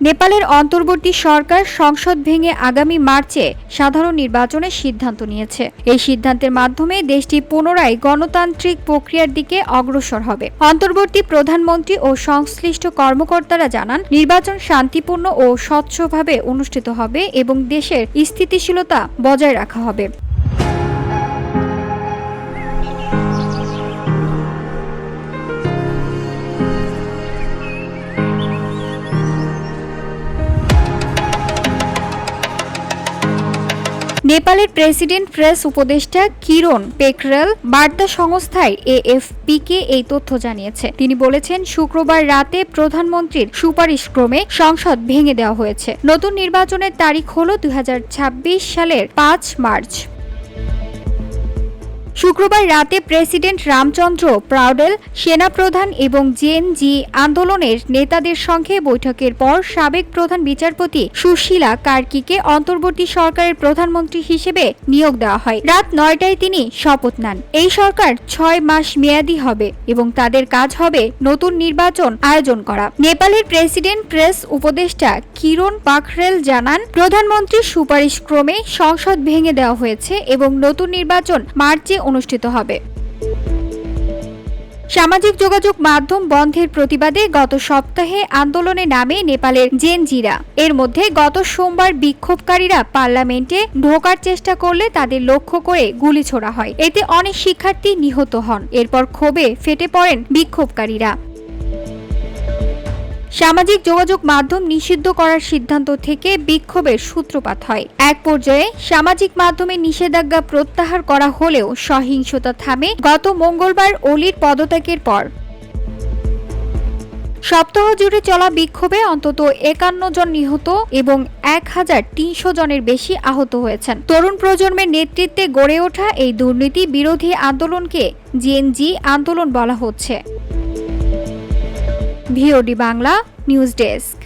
নেপালের অন্তর্বর্তী সরকার সংসদ ভেঙে আগামী মার্চে সাধারণ নির্বাচনের সিদ্ধান্ত নিয়েছে। এই সিদ্ধান্তের মাধ্যমে দেশটি পুনরায় গণতান্ত্রিক প্রক্রিয়ার দিকে অগ্রসর হবে। অন্তর্বর্তী প্রধানমন্ত্রী ও সংশ্লিষ্ট কর্মকর্তারা জানান, নির্বাচন শান্তিপূর্ণ ও স্বচ্ছভাবে অনুষ্ঠিত হবে এবং দেশের স্থিতিশীলতা বজায় রাখা হবে। নেপালের প্রেসিডেন্ট প্রেস উপদেষ্টা কিরণ পেকরেল বার্তা সংস্থায় এএফপিকে এই তথ্য জানিয়েছে। তিনি বলেছেন, শুক্রবার রাতে প্রধানমন্ত্রীর সুপারিশক্রমে সংসদ ভেঙে দেওয়া হয়েছে। নতুন নির্বাচনের তারিখ হল 2026 সালের 5 মার্চ। শুক্রবার রাতে প্রেসিডেন্ট রামচন্দ্র পাউডেল সেনাপ্রধান এবং জেএনজি আন্দোলনের নেতাদের সঙ্গে বৈঠকের পর সাবেক প্রধান বিচারপতি সুশীলা কার্কিকে অন্তর্বর্তী সরকারের প্রধানমন্ত্রী হিসেবে নিয়োগ দেওয়া হয়। রাত 9টায় তিনি শপথ নেন। এই সরকার 6 মাস মেয়াদী হবে এবং তাদের কাজ হবে নতুন নির্বাচন আয়োজন করা। নেপালের প্রেসিডেন্ট প্রেস উপদেষ্টা কিরণ পেকরেল জানান, প্রধানমন্ত্রীর সুপারিশক্রমে সংসদ ভেঙে দেওয়া হয়েছে এবং নতুন নির্বাচন মার্চে অনুষ্ঠিত হবে। সামাজিক যোগাযোগ মাধ্যম বন্ধের প্রতিবাদে গত সপ্তাহে আন্দোলনে নামে নেপালের জেনজিরা। এর মধ্যে গত সোমবার বিক্ষোভকারীরা পার্লামেন্টে ঢোকার চেষ্টা করলে তাদের লক্ষ্য করে গুলি ছোড়া হয়। এতে অনেক শিক্ষার্থী নিহত হন। এরপর ক্ষোভে ফেটে পড়েন বিক্ষোভকারীরা। সামাজিক যোগাযোগ মাধ্যম নিষিদ্ধ করার সিদ্ধান্ত থেকে বিক্ষোভের সূত্রপাত হয়। এক পর্যায়ে সামাজিক মাধ্যমে নিষেধাজ্ঞা প্রত্যাহার করা হলেও সহিংসতা থামে গত মঙ্গলবার ওলির পদত্যাগের পর। সপ্তাহ জুড়ে চলা বিক্ষোভে অন্তত 51 জন নিহত এবং 1300 জনের বেশি আহত হয়েছেন। তরুণ প্রজন্মের নেতৃত্বে গড়ে ওঠা এই দুর্নীতি বিরোধী আন্দোলনকে জেএনজি আন্দোলন বলা হচ্ছে। VOD Bangla news desk.